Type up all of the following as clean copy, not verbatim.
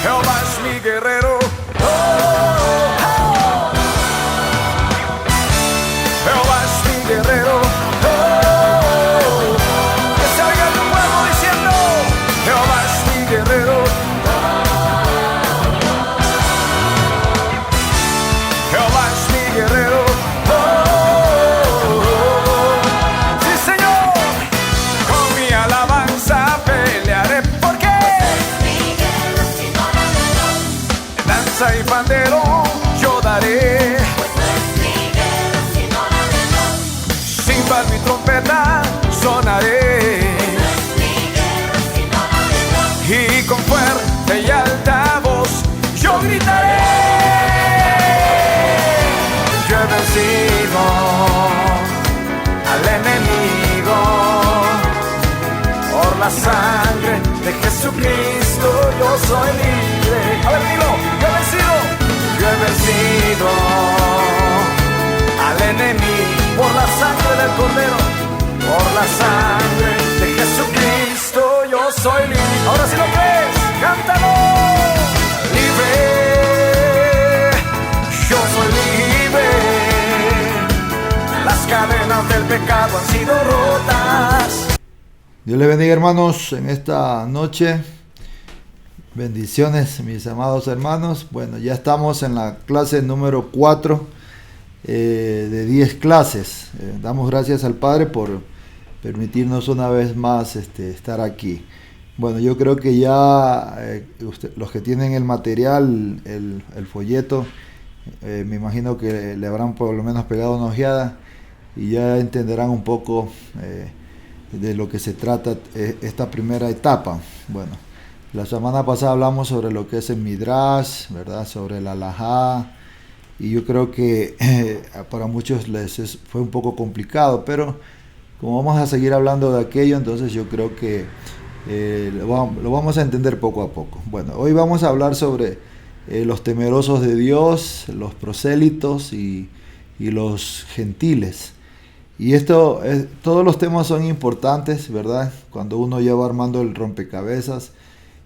Jehová es mi guerrero. Oh, oh, oh. Jehová es mi guerrero. Oh, oh, oh. Que se oiga tu pueblo diciendo: Jehová es mi guerrero. Jehová es mi guerrero. Oh, oh, oh. Sí, Señor. Con mi alabanza pelearé. ¿Por qué? Danza y pandero yo daré. Cimbal mi trompeta sonaré. Y con fuerte y alta voz yo gritaré. Yo he vencido al enemigo por la sangre de Jesucristo. Yo soy libre. A ver, dilo. Yo he vencido al enemigo por la sangre del Cordero, por la sangre de Jesucristo. Yo soy libre. Ahora sí lo crees, cántalo. Libre, yo soy libre. Las cadenas del pecado han sido rotas. Dios les bendiga, hermanos, en esta noche. Bendiciones, mis amados hermanos. Bueno, ya estamos en la clase número 4 de 10 clases. Damos gracias al Padre por permitirnos una vez más estar aquí. Bueno, yo creo que ya los que tienen el material, el folleto, me imagino que le habrán por lo menos pegado una ojeada y ya entenderán un poco de lo que se trata esta primera etapa. Bueno, la semana pasada hablamos sobre lo que es el Midrash, ¿verdad? Sobre la Halajá, y yo creo que para muchos fue un poco complicado, pero como vamos a seguir hablando de aquello, entonces yo creo que lo vamos a entender poco a poco. Bueno, hoy vamos a hablar sobre los temerosos de Dios, los prosélitos y los gentiles. Y todos los temas son importantes, ¿verdad? Cuando uno ya va armando el rompecabezas.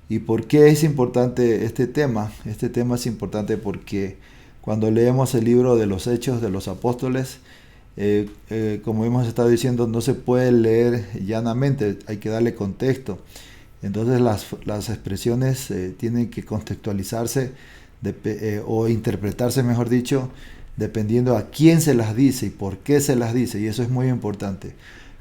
¿Y por qué es importante este tema? Este tema es importante porque cuando leemos el libro de los Hechos de los Apóstoles, como hemos estado diciendo, no se puede leer llanamente, hay que darle contexto. Entonces las expresiones tienen que contextualizarse o interpretarse, mejor dicho, dependiendo a quién se las dice y por qué se las dice. Y eso es muy importante.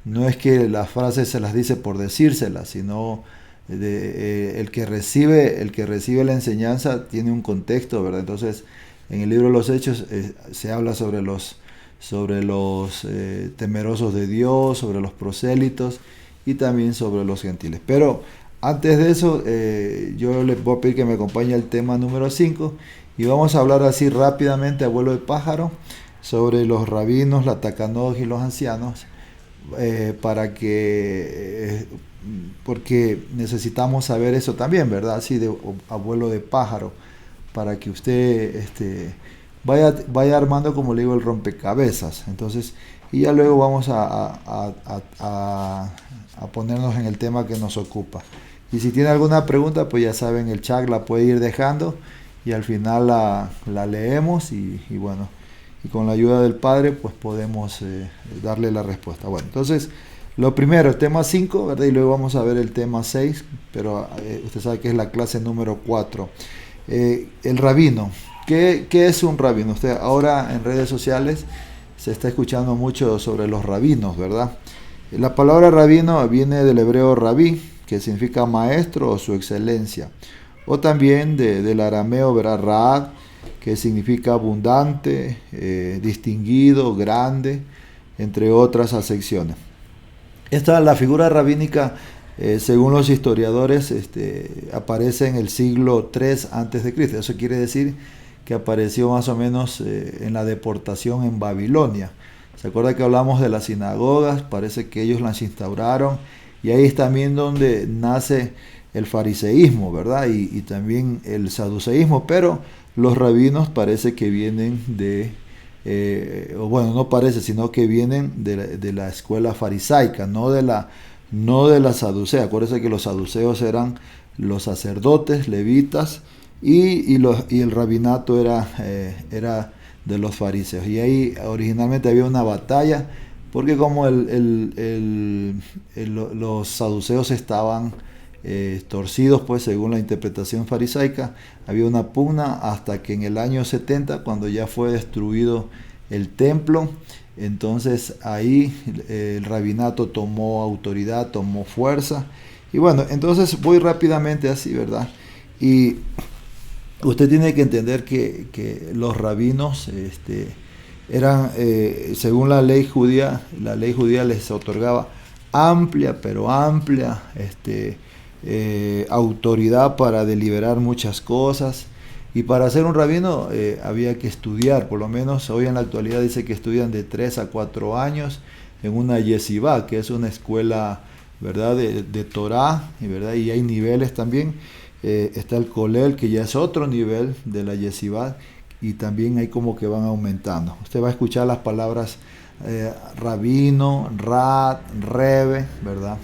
No es que las frases se las dice por decírselas, sino el que recibe la enseñanza tiene un contexto, ¿verdad? Entonces, en el libro de los Hechos se habla sobre los temerosos de Dios, sobre los prosélitos y también sobre los gentiles. Pero antes de eso, yo les voy a pedir que me acompañe al tema número 5 y vamos a hablar así rápidamente a vuelo de pájaro sobre los rabinos, la takanoj y los ancianos, porque necesitamos saber eso también, ¿verdad? Así de abuelo de pájaro, para que usted vaya armando, como le digo, el rompecabezas. Entonces, y ya luego vamos a ponernos en el tema que nos ocupa. Y si tiene alguna pregunta, pues ya saben, el chat la puede ir dejando y al final la leemos y bueno, y con la ayuda del Padre pues podemos darle la respuesta. Bueno, entonces lo primero, el tema 5, ¿verdad? Y luego vamos a ver el tema 6, pero usted sabe que es la clase número 4. El rabino. ¿Qué es un rabino? Usted ahora en redes sociales se está escuchando mucho sobre los rabinos, ¿verdad? La palabra rabino viene del hebreo rabí, que significa maestro o su excelencia. O también del arameo, ¿verdad? Raad, que significa abundante, distinguido, grande, entre otras acepciones. La figura rabínica, según los historiadores, aparece en el siglo III a.C. Eso quiere decir que apareció más o menos en la deportación en Babilonia. ¿Se acuerda que hablamos de las sinagogas? Parece que ellos las instauraron y ahí es también donde nace el fariseísmo, ¿verdad? Y también el saduceísmo, pero los rabinos parece que vienen no parece, sino que vienen de la escuela farisaica, no de la saducea. Acuérdense que los saduceos eran los sacerdotes, levitas, y el rabinato era de los fariseos. Y ahí originalmente había una batalla, porque como los saduceos estaban torcidos, pues según la interpretación farisaica, había una pugna hasta que en el año 70, cuando ya fue destruido el templo, entonces ahí el rabinato tomó autoridad, tomó fuerza. Y bueno, entonces voy rápidamente así, ¿verdad? Y usted tiene que entender que los rabinos eran, según la ley judía les otorgaba amplia, pero amplia autoridad para deliberar muchas cosas. Y para ser un rabino había que estudiar, por lo menos hoy en la actualidad dice que estudian de 3 a 4 años en una yesivá, que es una escuela, ¿verdad?, de Torah, ¿verdad? Y hay niveles también. Está el Kolel, que ya es otro nivel de la yesivá, y también hay como que van aumentando. Usted va a escuchar las palabras rabino, rad, rebe, ¿verdad?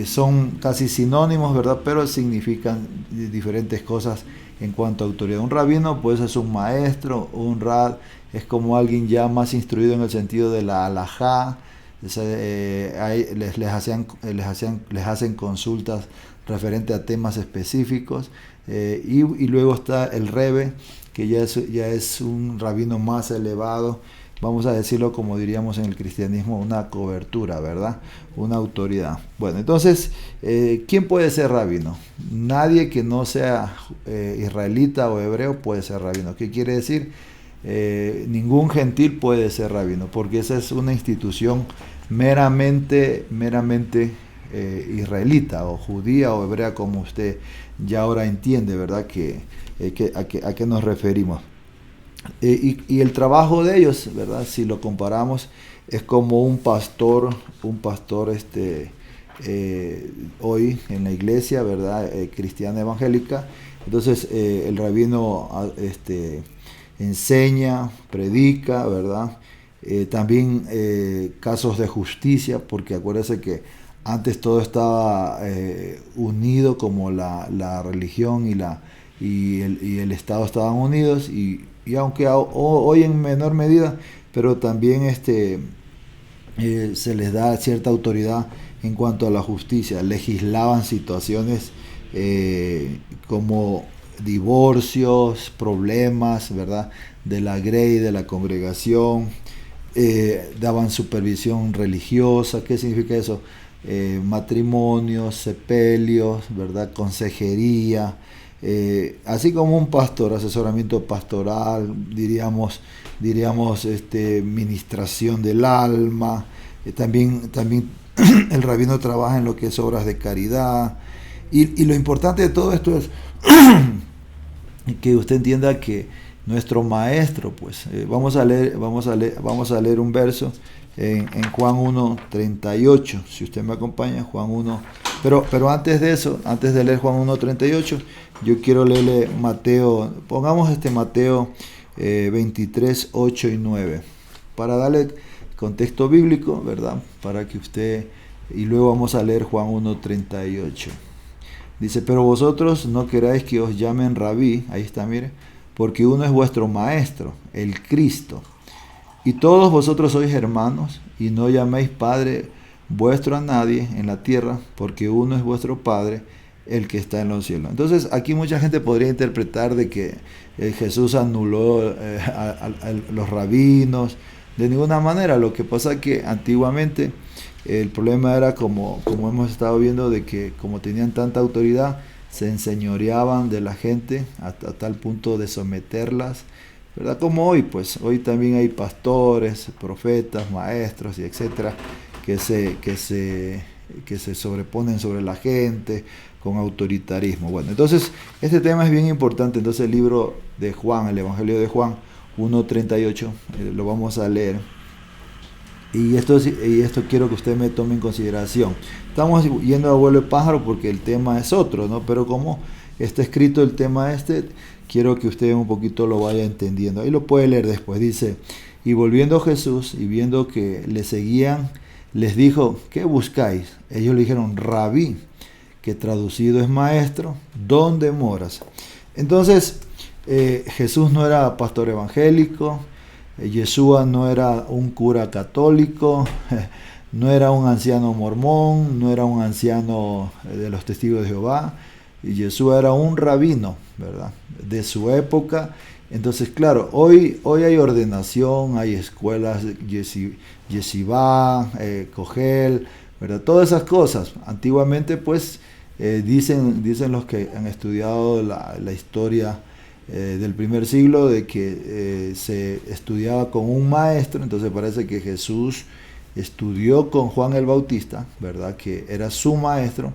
Son casi sinónimos, ¿verdad? Pero significan diferentes cosas en cuanto a autoridad. Un rabino pues es un maestro, un rad es como alguien ya más instruido en el sentido de la halajá. Les hacen consultas referente a temas específicos, y luego está el rebe, que ya es un rabino más elevado, vamos a decirlo como diríamos en el cristianismo, una cobertura, ¿verdad? Una autoridad. Bueno, entonces, ¿quién puede ser rabino? Nadie que no sea israelita o hebreo puede ser rabino. ¿Qué quiere decir? Ningún gentil puede ser rabino, porque esa es una institución meramente israelita o judía o hebrea, como usted ya ahora entiende, ¿verdad? A qué nos referimos. Y el trabajo de ellos, ¿verdad?, si lo comparamos, es como un pastor hoy en la iglesia, ¿verdad?, cristiana evangélica. Entonces el rabino enseña, predica, ¿verdad? También casos de justicia, porque acuérdense que antes todo estaba unido, como la religión y el Estado estaban unidos, y aunque hoy en menor medida, pero también se les da cierta autoridad en cuanto a la justicia. Legislaban situaciones como divorcios, problemas, ¿verdad?, de la grey, de la congregación. Daban supervisión religiosa. ¿Qué significa eso? Matrimonios, sepelios, ¿verdad?, consejería, así como un pastor, asesoramiento pastoral, diríamos ministración del alma. También el rabino trabaja en lo que es obras de caridad, y lo importante de todo esto es que usted entienda que nuestro maestro, pues, vamos a leer un verso en Juan 1:38, si usted me acompaña, Juan 1, pero antes de eso, antes de leer Juan 1:38, yo quiero leerle Mateo, pongamos Mateo 23, 8 y 9, para darle contexto bíblico, ¿verdad?, para que usted, y luego vamos a leer Juan 1:38. Dice: pero vosotros no queráis que os llamen rabí, ahí está, mire, porque uno es vuestro maestro, el Cristo. Y todos vosotros sois hermanos, y no llaméis Padre vuestro a nadie en la tierra, porque uno es vuestro Padre, el que está en los cielos. Entonces aquí mucha gente podría interpretar de que Jesús anuló a los rabinos. De ninguna manera. Lo que pasa es que antiguamente el problema era, como hemos estado viendo, de que como tenían tanta autoridad, se enseñoreaban de la gente hasta tal punto de someterlas, ¿verdad? Como hoy, pues hoy también hay pastores, profetas, maestros y etcétera, que se sobreponen sobre la gente con autoritarismo. Bueno, entonces este tema es bien importante. Entonces el libro de Juan, el Evangelio de Juan 1:38, lo vamos a leer. Y esto quiero que usted me tome en consideración. Estamos yendo a vuelo de pájaro porque el tema es otro, ¿no? Pero como está escrito el tema quiero que usted un poquito lo vaya entendiendo. Ahí lo puede leer después. Dice: y volviendo Jesús y viendo que le seguían, les dijo: ¿qué buscáis? Ellos le dijeron: Rabí, que traducido es maestro, ¿dónde moras? Entonces, Jesús no era pastor evangélico, Yeshua no era un cura católico, no era un anciano mormón, no era un anciano de los testigos de Jehová. Yeshua era un rabino, ¿verdad?, de su época. Entonces, claro, hoy hay ordenación, hay escuelas, Yeshivá, Kogel, ¿verdad?, todas esas cosas. Antiguamente, pues, dicen los que han estudiado la historia del primer siglo, de que se estudiaba con un maestro. Entonces parece que Jesús estudió con Juan el Bautista, ¿verdad?, que era su maestro,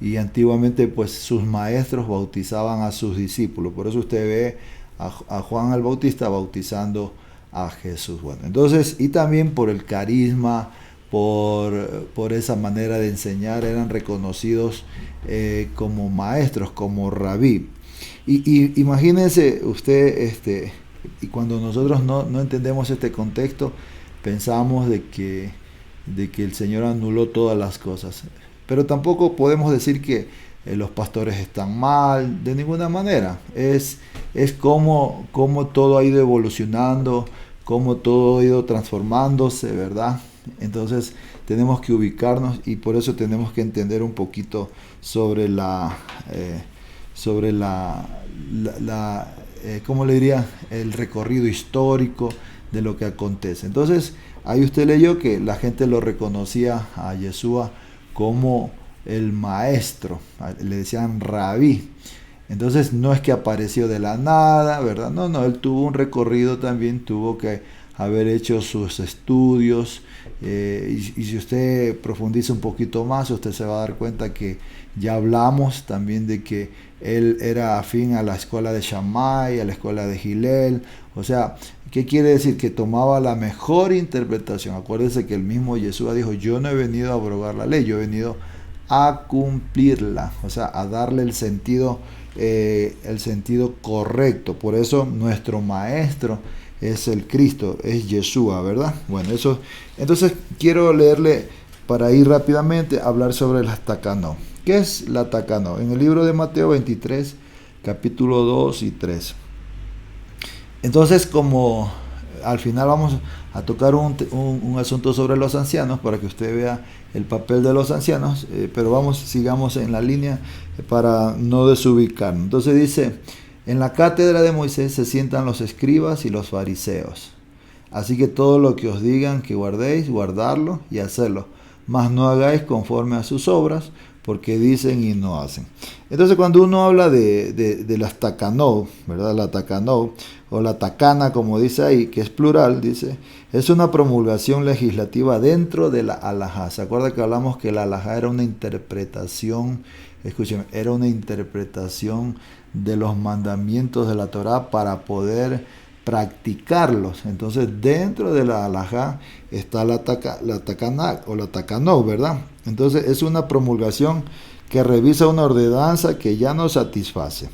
y antiguamente pues sus maestros bautizaban a sus discípulos. Por eso usted ve a Juan el Bautista bautizando a Jesús. Bueno, entonces, y también por el carisma, por esa manera de enseñar, eran reconocidos como maestros, como rabí. Y imagínense usted, y cuando nosotros no entendemos este contexto, pensamos de que el Señor anuló todas las cosas. Pero tampoco podemos decir que los pastores están mal, de ninguna manera. Es como todo ha ido evolucionando, como todo ha ido transformándose, ¿verdad? Entonces tenemos que ubicarnos, y por eso tenemos que entender un poquito sobre ¿cómo le diría?, el recorrido histórico de lo que acontece. Entonces, ahí usted leyó que la gente lo reconocía a Yeshua como el maestro, le decían rabí. Entonces, no es que apareció de la nada, ¿verdad? No, él tuvo un recorrido también, tuvo que haber hecho sus estudios, y si usted profundiza un poquito más, usted se va a dar cuenta que ya hablamos también de que él era afín a la escuela de Shammai, a la escuela de Hillel. O sea, ¿qué quiere decir? Que tomaba la mejor interpretación. Acuérdese que el mismo Yeshua dijo: yo no he venido a abrogar la ley, yo he venido a cumplirla, o sea, a darle el sentido correcto. Por eso nuestro maestro es el Cristo, es Yeshua, ¿verdad? Bueno, eso. Entonces quiero leerle, para ir rápidamente, hablar sobre la takanot. ¿Qué es la takanot? En el libro de Mateo 23, capítulo 2 y 3. Entonces, como al final vamos a tocar un asunto sobre los ancianos, para que usted vea el papel de los ancianos, pero sigamos en la línea para no desubicarnos. Entonces dice: en la cátedra de Moisés se sientan los escribas y los fariseos. Así que todo lo que os digan que guardéis, guardarlo y hacerlo, mas no hagáis conforme a sus obras, porque dicen y no hacen. Entonces, cuando uno habla de las takanot, ¿verdad? La takanot, o la takana, como dice ahí, que es plural, dice, es una promulgación legislativa dentro de la halajá. ¿Se acuerda que hablamos que la halajá era una interpretación, escúcheme, era una interpretación de los mandamientos de la Torá para poder practicarlos? Entonces, dentro de la halajá está la takana o la takanot, ¿verdad? Entonces, es una promulgación que revisa una ordenanza que ya no satisface.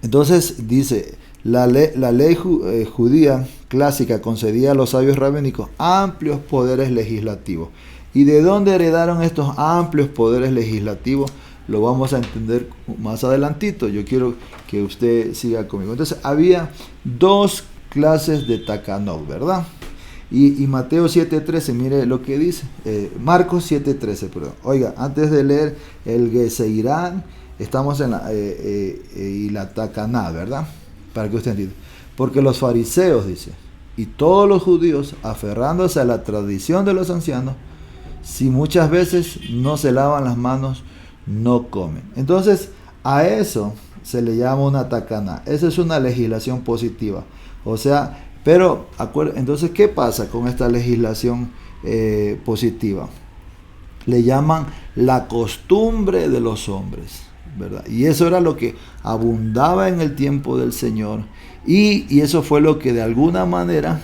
Entonces, dice, la ley judía clásica concedía a los sabios rabínicos amplios poderes legislativos. ¿Y de dónde heredaron estos amplios poderes legislativos? Lo vamos a entender más adelantito. Yo quiero que usted siga conmigo. Entonces, había dos clases de takanot, ¿verdad? Y Mateo 7:13, mire lo que dice. Marcos 7:13, perdón. Oiga, antes de leer el Geseirán, estamos en y la tacaná, ¿verdad? Para que usted entienda. Porque los fariseos, dice, y todos los judíos, aferrándose a la tradición de los ancianos, si muchas veces no se lavan las manos, no comen. Entonces, a eso se le llama una tacaná. Esa es una legislación positiva. O sea, pero, entonces, ¿qué pasa con esta legislación positiva? Le llaman la costumbre de los hombres, ¿verdad? Y eso era lo que abundaba en el tiempo del Señor. Y eso fue lo que de alguna manera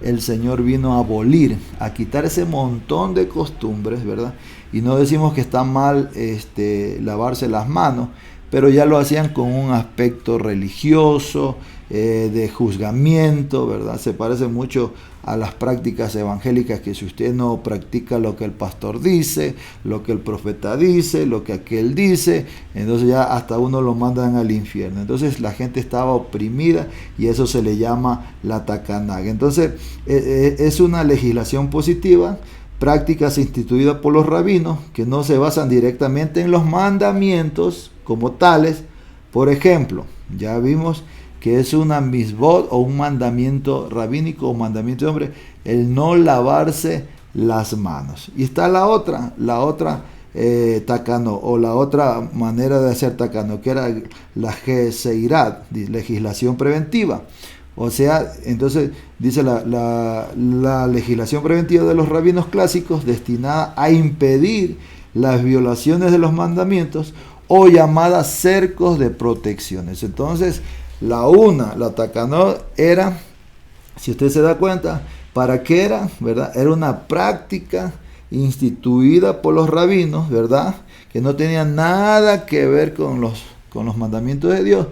el Señor vino a abolir, a quitar ese montón de costumbres, ¿verdad? Y no decimos que está mal lavarse las manos, pero ya lo hacían con un aspecto religioso, de juzgamiento, ¿verdad? Se parece mucho a las prácticas evangélicas, que si usted no practica lo que el pastor dice, lo que el profeta dice, lo que aquel dice, entonces ya hasta uno lo mandan al infierno. Entonces la gente estaba oprimida y eso se le llama la takanaga. Entonces es una legislación positiva, prácticas instituidas por los rabinos que no se basan directamente en los mandamientos como tales. Por ejemplo, ya vimos que es una misbot o un mandamiento rabínico o mandamiento de hombre, el no lavarse las manos. Y está la otra takano, o la otra manera de hacer takano, que era la geseirat, legislación preventiva. O sea, entonces dice la legislación preventiva de los rabinos clásicos, destinada a impedir las violaciones de los mandamientos o llamadas cercos de protecciones. Entonces, la takano era, si usted se da cuenta, ¿para qué era? ¿Verdad? Era una práctica instituida por los rabinos, ¿verdad? Que no tenía nada que ver con los mandamientos de Dios,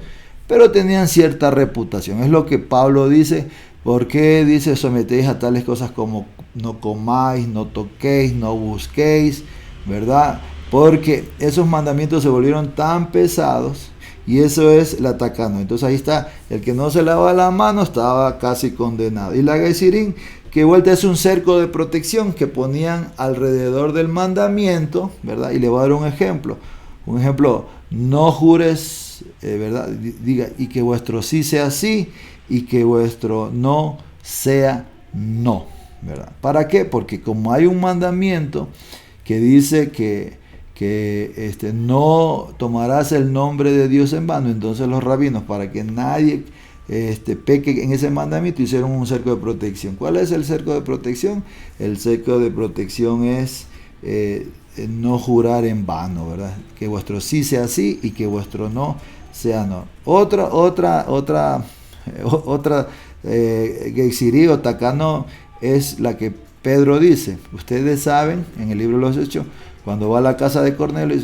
pero tenían cierta reputación. Es lo que Pablo dice. ¿Por qué dice sometéis a tales cosas como no comáis, no toquéis, no busquéis? ¿Verdad? Porque esos mandamientos se volvieron tan pesados. Y eso es la takano. Entonces ahí está, el que no se lava la mano estaba casi condenado. Y la geisirín, que vuelta es un cerco de protección que ponían alrededor del mandamiento, ¿verdad? Y le voy a dar un ejemplo. Un ejemplo, no jures, ¿verdad? Diga, y que vuestro sí sea sí, y que vuestro no sea no, ¿verdad? ¿Para qué? Porque como hay un mandamiento que dice que no tomarás el nombre de Dios en vano, entonces los rabinos, para que nadie peque en ese mandamiento, hicieron un cerco de protección. ¿Cuál es el cerco de protección? El cerco de protección es no jurar en vano, ¿verdad? Que vuestro sí sea sí y que vuestro no sea no. Otra geisirí o takano es la que Pedro dice. Ustedes saben, en el libro de los Hechos, cuando va a la casa de Cornelio,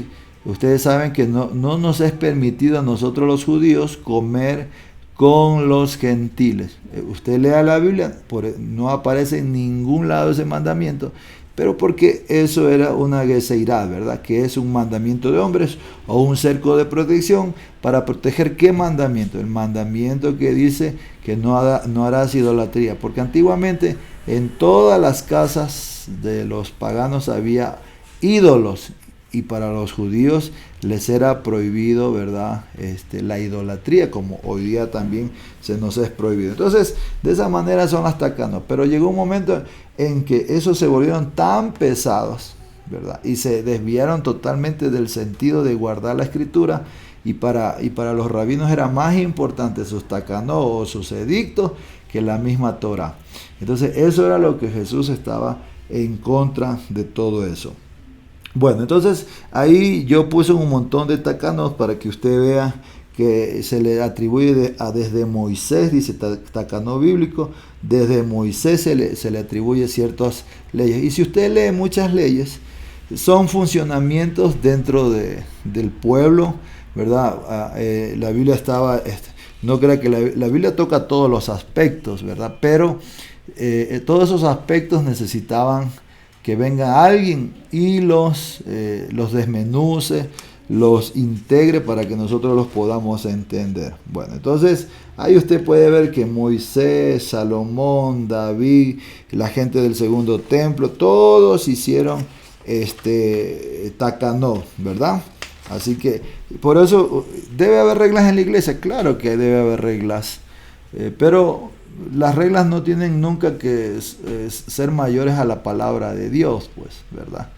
ustedes saben que no nos es permitido a nosotros los judíos comer con los gentiles. Usted lea la Biblia, no aparece en ningún lado ese mandamiento, pero porque eso era una geseirá, ¿verdad? Que es un mandamiento de hombres o un cerco de protección para proteger. ¿Qué mandamiento? El mandamiento que dice que no harás idolatría, porque antiguamente en todas las casas de los paganos había ídolos y para los judíos les era prohibido, ¿verdad? La idolatría, como hoy día también se nos es prohibido. Entonces, de esa manera son las takanos. Pero llegó un momento en que esos se volvieron tan pesados, ¿verdad? Y se desviaron totalmente del sentido de guardar la escritura. Y para los rabinos era más importante sus takanos o sus edictos que la misma Torah. Entonces, eso era lo que Jesús estaba en contra de todo eso. Bueno, entonces ahí yo puse un montón de takanos para que usted vea que se le atribuye desde Moisés, dice takano bíblico, desde Moisés se le atribuye ciertas leyes. Y si usted lee muchas leyes, son funcionamientos dentro del pueblo, ¿verdad? La Biblia estaba, no crea que la Biblia toca todos los aspectos, ¿verdad? Pero todos esos aspectos necesitaban que venga alguien y los desmenuce, los integre para que nosotros los podamos entender. Bueno, entonces ahí usted puede ver que Moisés, Salomón, David, la gente del segundo templo, todos hicieron takanot, ¿verdad? Así que por eso debe haber reglas en la iglesia, claro que debe haber reglas, pero las reglas no tienen nunca que ser mayores a la palabra de Dios, pues, ¿verdad?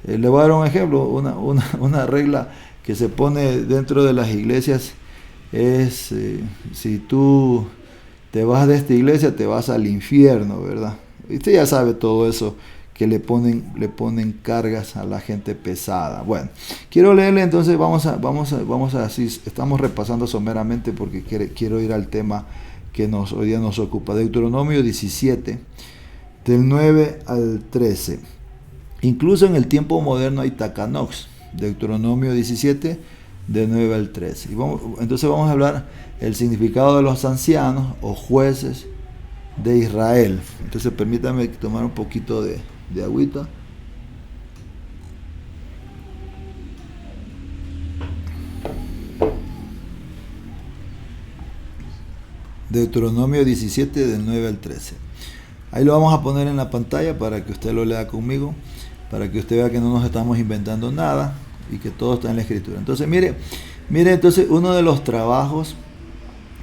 Le voy a dar un ejemplo, una regla que se pone dentro de las iglesias es, si tú te vas de esta iglesia, te vas al infierno, ¿verdad? Usted ya sabe todo eso, que le ponen cargas a la gente pesada. Bueno, quiero leerle, entonces vamos a así, estamos repasando someramente porque quiero ir al tema que hoy día nos ocupa. Deuteronomio 17, del 9 al 13. Incluso en el tiempo moderno hay takanox. Deuteronomio 17, de 9 al 13. Entonces vamos a hablar el significado de los ancianos o jueces de Israel. Entonces permítame tomar un poquito de agüita. Deuteronomio 17 del 9 al 13. Ahí lo vamos a poner en la pantalla para que usted lo lea conmigo, para que usted vea que no nos estamos inventando nada y que todo está en la escritura. Entonces mire entonces uno de los trabajos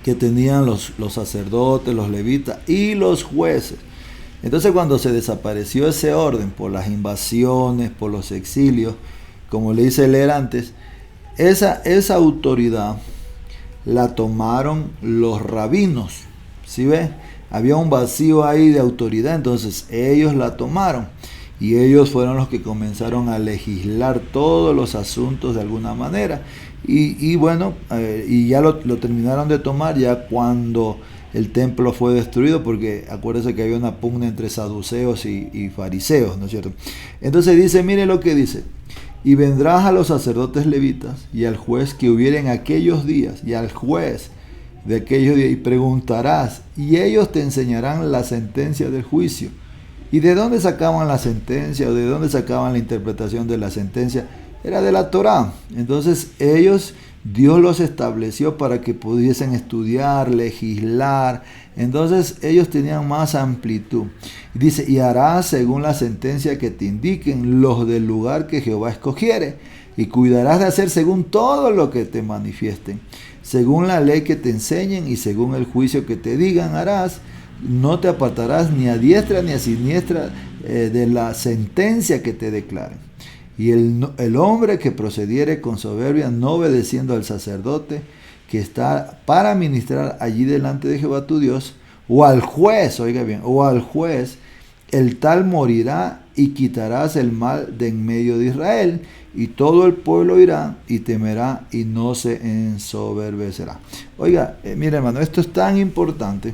que tenían los sacerdotes, los levitas y los jueces. Entonces cuando se desapareció ese orden por las invasiones, por los exilios, como le hice leer antes, esa autoridad la tomaron los rabinos. ¿Sí ve? Había un vacío ahí de autoridad, entonces ellos la tomaron. Y ellos fueron los que comenzaron a legislar todos los asuntos de alguna manera. Y bueno, y ya lo terminaron de tomar ya cuando el templo fue destruido, porque acuérdense que había una pugna entre saduceos y fariseos, ¿no es cierto? Entonces dice, mire lo que dice. Y vendrás a los sacerdotes levitas y al juez que hubiera en aquellos días, y al juez de aquellos días, y preguntarás, y ellos te enseñarán la sentencia del juicio. ¿Y de dónde sacaban la sentencia o de dónde sacaban la interpretación de la sentencia? Era de la Torá. Entonces Dios los estableció para que pudiesen estudiar, legislar. Entonces ellos tenían más amplitud. Dice, y harás según la sentencia que te indiquen los del lugar que Jehová escogiere. Y cuidarás de hacer según todo lo que te manifiesten. Según la ley que te enseñen y según el juicio que te digan harás. No te apartarás ni a diestra ni a siniestra de la sentencia que te declaren. Y el hombre que procediere con soberbia, no obedeciendo al sacerdote que está para ministrar allí delante de Jehová tu Dios, o al juez, oiga bien, o al juez, el tal morirá y quitarás el mal de en medio de Israel, y todo el pueblo irá y temerá y no se ensoberbecerá. Oiga, mire hermano, esto es tan importante,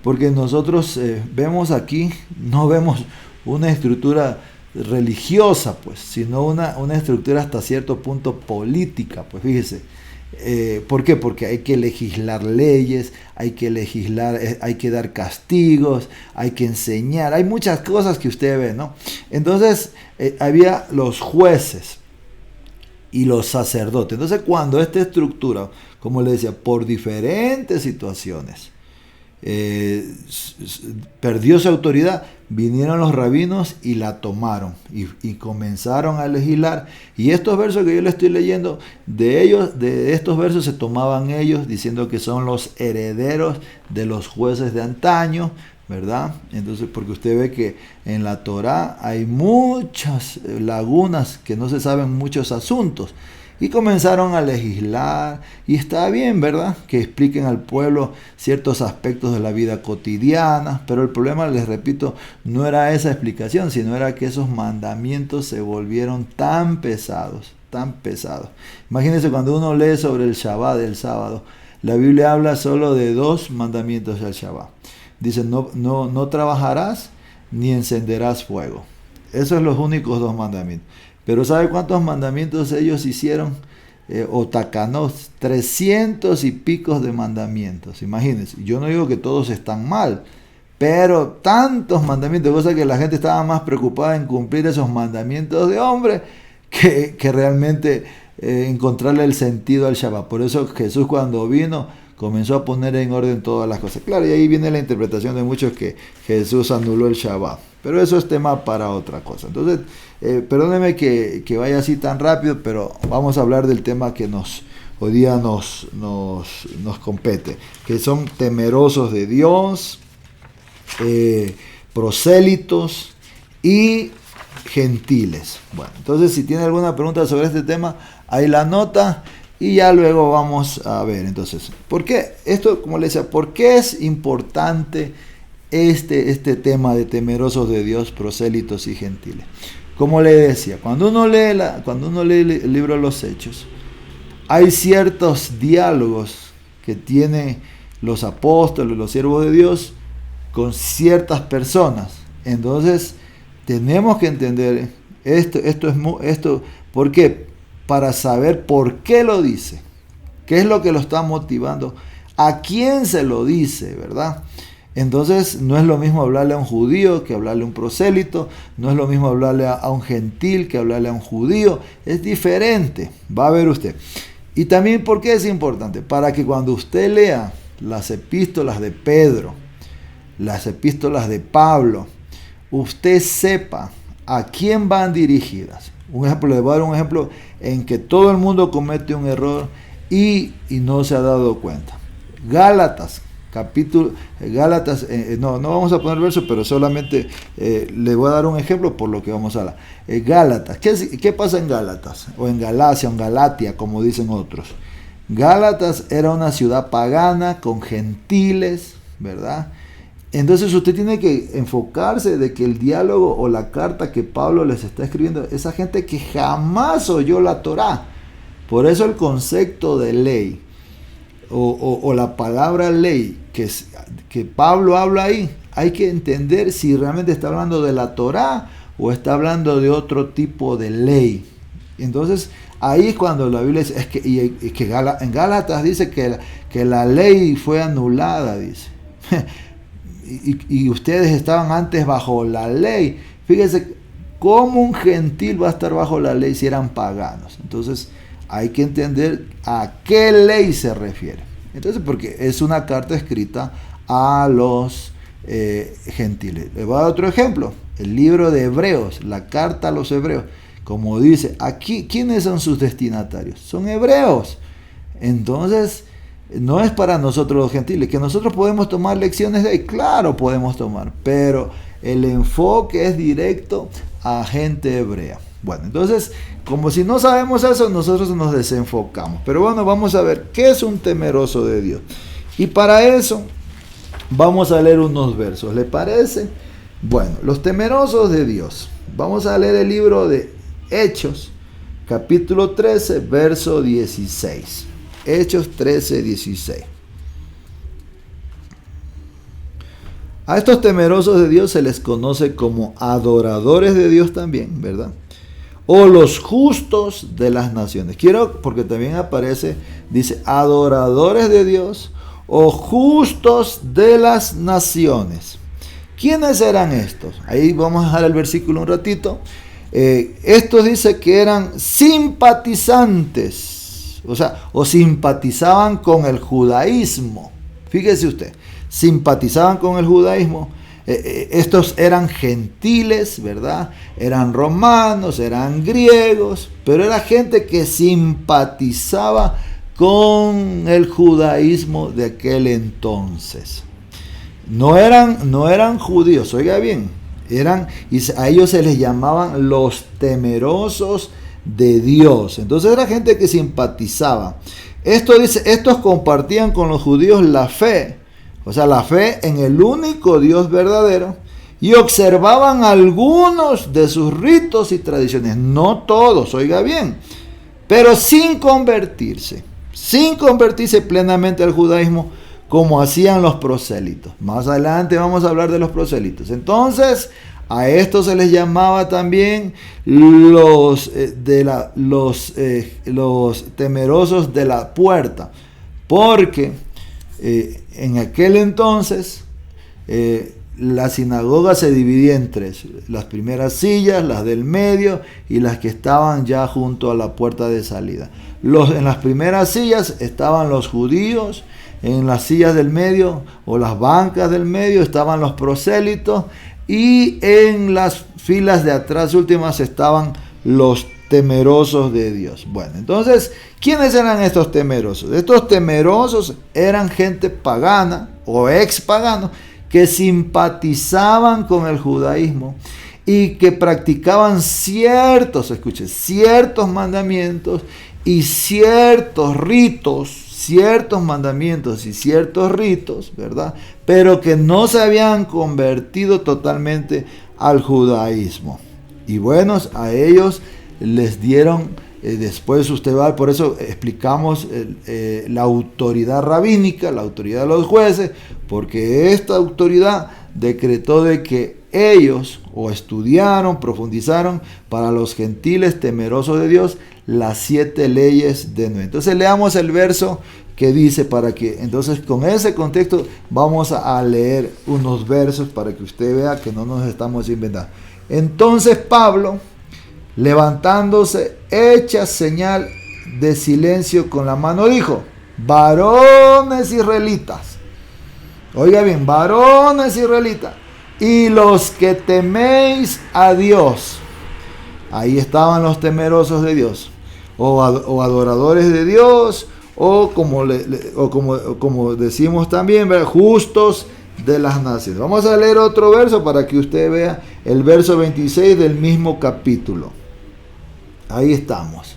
porque nosotros vemos aquí, no vemos una estructura religiosa, pues, sino una estructura hasta cierto punto política, pues fíjese. ¿Por qué? Porque hay que legislar leyes, hay que legislar, hay que dar castigos, hay que enseñar, hay muchas cosas que usted ve, ¿no? Entonces, había los jueces y los sacerdotes. Entonces, cuando esta estructura, como le decía, por diferentes situaciones, perdió su autoridad, vinieron los rabinos y la tomaron y comenzaron a legislar. Y estos versos que yo le estoy leyendo, de estos versos se tomaban ellos diciendo que son los herederos de los jueces de antaño, ¿verdad? Entonces, porque usted ve que en la Torá hay muchas lagunas, que no se saben muchos asuntos. Y comenzaron a legislar, y está bien, ¿verdad?, que expliquen al pueblo ciertos aspectos de la vida cotidiana, pero el problema, les repito, no era esa explicación, sino era que esos mandamientos se volvieron tan pesados, tan pesados. Imagínense cuando uno lee sobre el Shabbat, el sábado, la Biblia habla solo de 2 mandamientos del Shabbat. Dice, no trabajarás ni encenderás fuego. Esos son los únicos 2 mandamientos. Pero ¿sabe cuántos mandamientos ellos hicieron? O tacanos, 300 y pico de mandamientos. Imagínense, yo no digo que todos están mal, pero tantos mandamientos, cosa que la gente estaba más preocupada en cumplir esos mandamientos de hombre que realmente encontrarle el sentido al Shabbat. Por eso Jesús, cuando vino, comenzó a poner en orden todas las cosas. Claro, y ahí viene la interpretación de muchos que Jesús anuló el Shabbat. Pero eso es tema para otra cosa. Entonces, perdóneme que vaya así tan rápido, pero vamos a hablar del tema que hoy día nos compete, que son temerosos de Dios, prosélitos y gentiles. Bueno, entonces si tiene alguna pregunta sobre este tema, ahí la nota y ya luego vamos a ver. Entonces, ¿por qué? Esto, como le decía, ¿por qué es importante este tema de temerosos de Dios, prosélitos y gentiles? Como le decía, cuando uno lee el libro de los Hechos, hay ciertos diálogos que tienen los apóstoles, los siervos de Dios, con ciertas personas. Entonces, tenemos que entender esto. ¿Por qué? para saber por qué lo dice, qué es lo que lo está motivando, a quién se lo dice, ¿verdad? Entonces no es lo mismo hablarle a un judío que hablarle a un prosélito, no es lo mismo hablarle a un gentil que hablarle a un judío, es diferente, va a ver usted. Y también, ¿por qué es importante? Para que cuando usted lea las epístolas de Pedro, las epístolas de Pablo, usted sepa a quién van dirigidas. Un ejemplo, le voy a dar un ejemplo en que todo el mundo comete un error y no se ha dado cuenta. Gálatas, no vamos a poner verso, pero solamente le voy a dar un ejemplo por lo que vamos a hablar. Gálatas, ¿qué pasa en Gálatas? O en Galacia, o en Galatia, como dicen otros. Gálatas era una ciudad pagana con gentiles, ¿verdad? Entonces usted tiene que enfocarse de que el diálogo o la carta que Pablo les está escribiendo, esa gente que jamás oyó la Torá. Por eso el concepto de ley o la palabra ley que Pablo habla ahí, hay que entender si realmente está hablando de la Torá o está hablando de otro tipo de ley. Entonces ahí es cuando la Biblia dice, en Gálatas dice que la ley fue anulada, dice. Y ustedes estaban antes bajo la ley. Fíjense cómo un gentil va a estar bajo la ley si eran paganos. Entonces hay que entender a qué ley se refiere. Entonces, porque es una carta escrita a los gentiles. Les voy a dar otro ejemplo. El libro de Hebreos, la carta a los hebreos. Como dice aquí, ¿quiénes son sus destinatarios? Son hebreos. Entonces, no es para nosotros los gentiles, que nosotros podemos tomar lecciones de ahí, claro podemos tomar, pero el enfoque es directo a gente hebrea. Bueno, entonces, como si no sabemos eso, nosotros nos desenfocamos. Pero bueno, vamos a ver qué es un temeroso de Dios. Y para eso, vamos a leer unos versos, ¿le parece? Bueno, los temerosos de Dios. Vamos a leer el libro de Hechos, capítulo 13, verso 16. Hechos 13, 16. A estos temerosos de Dios se les conoce como adoradores de Dios también, ¿verdad? O los justos de las naciones. Porque también aparece, dice, adoradores de Dios o justos de las naciones. ¿Quiénes eran estos? Ahí vamos a dejar el versículo un ratito. Estos dice que eran simpatizantes. O simpatizaban con el judaísmo. Fíjese usted, simpatizaban con el judaísmo. Estos eran gentiles, ¿verdad? Eran romanos, eran griegos, pero era gente que simpatizaba con el judaísmo de aquel entonces. No eran judíos, oiga bien, a ellos se les llamaban los temerosos de Dios. Entonces era gente que simpatizaba. Estos compartían con los judíos la fe, o sea, la fe en el único Dios verdadero, y observaban algunos de sus ritos y tradiciones, no todos, oiga bien, pero sin convertirse plenamente al judaísmo, como hacían los prosélitos. Más adelante vamos a hablar de los prosélitos. Entonces, a estos se les llamaba también los temerosos de la puerta, porque en aquel entonces la sinagoga se dividía en tres: las primeras sillas, las del medio y las que estaban ya junto a la puerta de salida. En las primeras sillas estaban los judíos, en las sillas del medio o las bancas del medio estaban los prosélitos, y en las filas de atrás últimas estaban los temerosos de Dios. Bueno, entonces, ¿quiénes eran estos temerosos? Estos temerosos eran gente pagana o ex pagano que simpatizaban con el judaísmo y que practicaban ciertos mandamientos y ciertos mandamientos y ciertos ritos, ¿verdad? Pero que no se habían convertido totalmente al judaísmo. Y bueno, a ellos les dieron, después usted va, por eso explicamos la autoridad rabínica, la autoridad de los jueces, porque esta autoridad decretó de que ellos o estudiaron, profundizaron para los gentiles temerosos de Dios las 7 leyes de Noé. Entonces leamos el verso que dice, para que entonces con ese contexto vamos a leer unos versos para que usted vea que no nos estamos inventando. Entonces Pablo, levantándose, hecha señal de silencio con la mano, dijo: varones israelitas, oiga bien, varones israelitas, y los que teméis a Dios. Ahí estaban los temerosos de Dios, o adoradores de Dios, o como decimos también, justos de las naciones. Vamos a leer otro verso para que usted vea el verso 26 del mismo capítulo. Ahí estamos.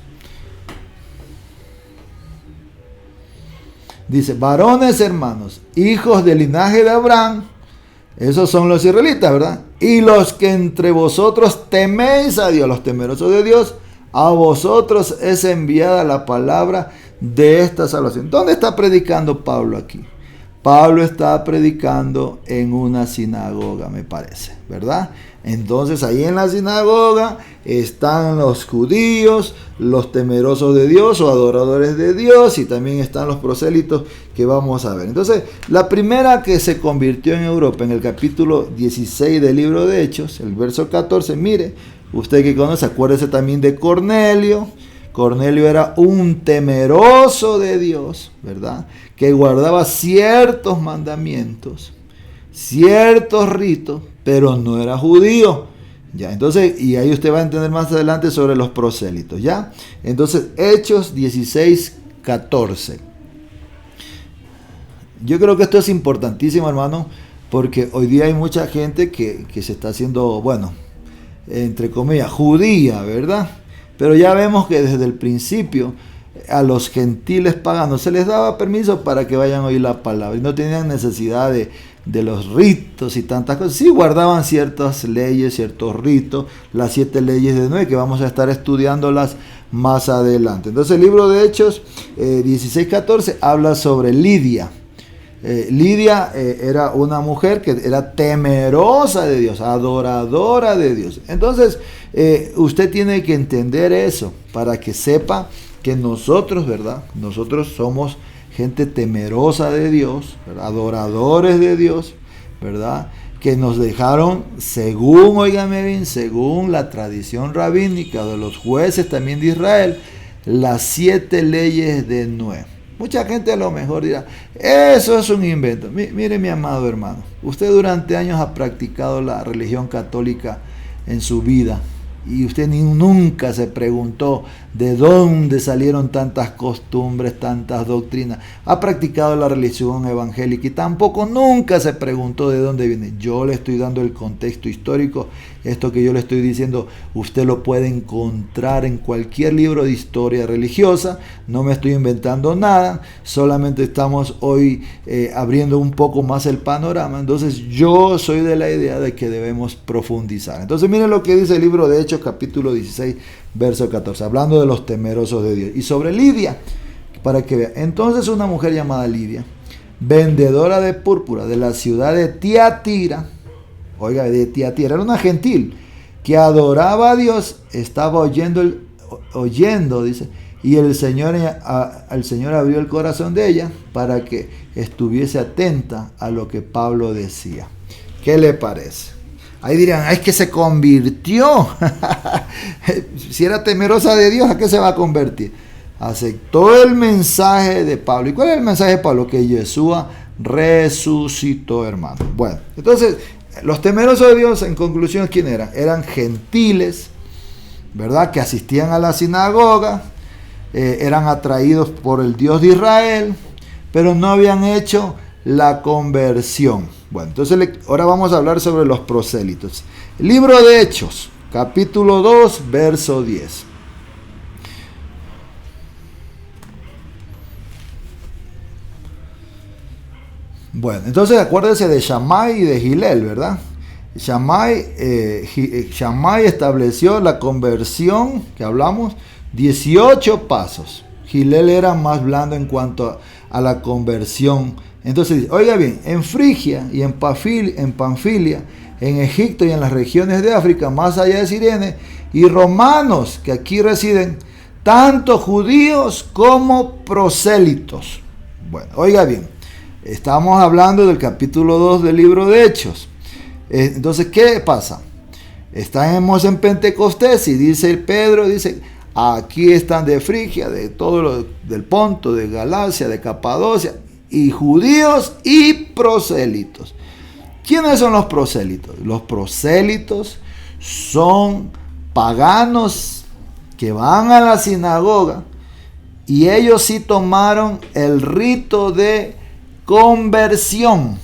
Dice: varones hermanos, hijos del linaje de Abraham, esos son los israelitas, ¿verdad? Y los que entre vosotros teméis a Dios, los temerosos de Dios, a vosotros es enviada la palabra de esta salvación. ¿Dónde está predicando Pablo aquí? Pablo está predicando en una sinagoga, me parece, ¿verdad? Entonces ahí en la sinagoga están los judíos, los temerosos de Dios o adoradores de Dios, y también están los prosélitos que vamos a ver. Entonces, la primera que se convirtió en Europa, en el capítulo 16 del libro de Hechos, el verso 14, mire, usted que conoce, acuérdese también de Cornelio. Cornelio era un temeroso de Dios, ¿verdad? Que guardaba ciertos mandamientos, ciertos ritos, pero no era judío. Ya, entonces, y ahí usted va a entender más adelante sobre los prosélitos, ¿ya? Entonces, Hechos 16, 14. Yo creo que esto es importantísimo, hermano, porque hoy día hay mucha gente que se está haciendo, bueno, entre comillas, judía, ¿verdad? Pero ya vemos que desde el principio a los gentiles paganos se les daba permiso para que vayan a oír la palabra y no tenían necesidad de los ritos y tantas cosas. Sí guardaban ciertas leyes, ciertos ritos, las 7 leyes de Noé, que vamos a estar estudiándolas más adelante. Entonces el libro de Hechos 16:14 habla sobre Lidia. Lidia era una mujer que era temerosa de Dios, adoradora de Dios. Entonces usted tiene que entender eso para que sepa que nosotros, ¿verdad? Nosotros somos gente temerosa de Dios, ¿verdad? Adoradores de Dios, ¿verdad? Que nos dejaron, según, óigame bien, según la tradición rabínica de los jueces también de Israel, las 7 leyes de Noé. Mucha gente a lo mejor dirá, eso es un invento. Mire, mi amado hermano, usted durante años ha practicado la religión católica en su vida y usted nunca se preguntó de dónde salieron tantas costumbres, tantas doctrinas. Ha practicado la religión evangélica y tampoco nunca se preguntó de dónde viene. Yo le estoy dando el contexto histórico. Esto que yo le estoy diciendo, usted lo puede encontrar en cualquier libro de historia religiosa. No me estoy inventando nada, solamente estamos hoy abriendo un poco más el panorama. Entonces yo soy de la idea de que debemos profundizar. Entonces miren lo que dice el libro de Hechos capítulo 16 verso 14, hablando de los temerosos de Dios. Y sobre Lidia, para que vean. Entonces una mujer llamada Lidia, vendedora de púrpura de la ciudad de Tiatira, oiga, de Tiatira, era una gentil que adoraba a Dios, estaba oyendo, dice, y el Señor abrió el corazón de ella para que estuviese atenta a lo que Pablo decía. ¿Qué le parece? Ahí dirán, es que se convirtió. Si era temerosa de Dios, ¿a qué se va a convertir? Aceptó el mensaje de Pablo. ¿Y cuál es el mensaje de Pablo? Que Yeshua resucitó, hermano. Bueno, entonces, los temerosos de Dios, en conclusión, ¿quién eran? Eran gentiles, ¿verdad? Que asistían a la sinagoga, eran atraídos por el Dios de Israel, pero no habían hecho la conversión. Bueno, entonces ahora vamos a hablar sobre los prosélitos. Libro de Hechos, capítulo 2, verso 10. Bueno, entonces acuérdense de Shammai y de Gilel, ¿verdad? Shammai estableció la conversión, que hablamos, 18 pasos. Gilel era más blando en cuanto a la conversión Entonces, oiga bien, en Frigia y en Panfilia, en Egipto y en las regiones de África, más allá de Cirene, y romanos que aquí residen, tanto judíos como prosélitos. Bueno, oiga bien, estamos hablando del capítulo 2 del libro de Hechos. Entonces, ¿qué pasa? Estamos en Pentecostés y dice Pedro, dice, aquí están de Frigia, de todo del Ponto, de Galacia, de Capadocia, y judíos y prosélitos. ¿Quiénes son los prosélitos? Los prosélitos son paganos que van a la sinagoga y ellos sí tomaron el rito de conversión.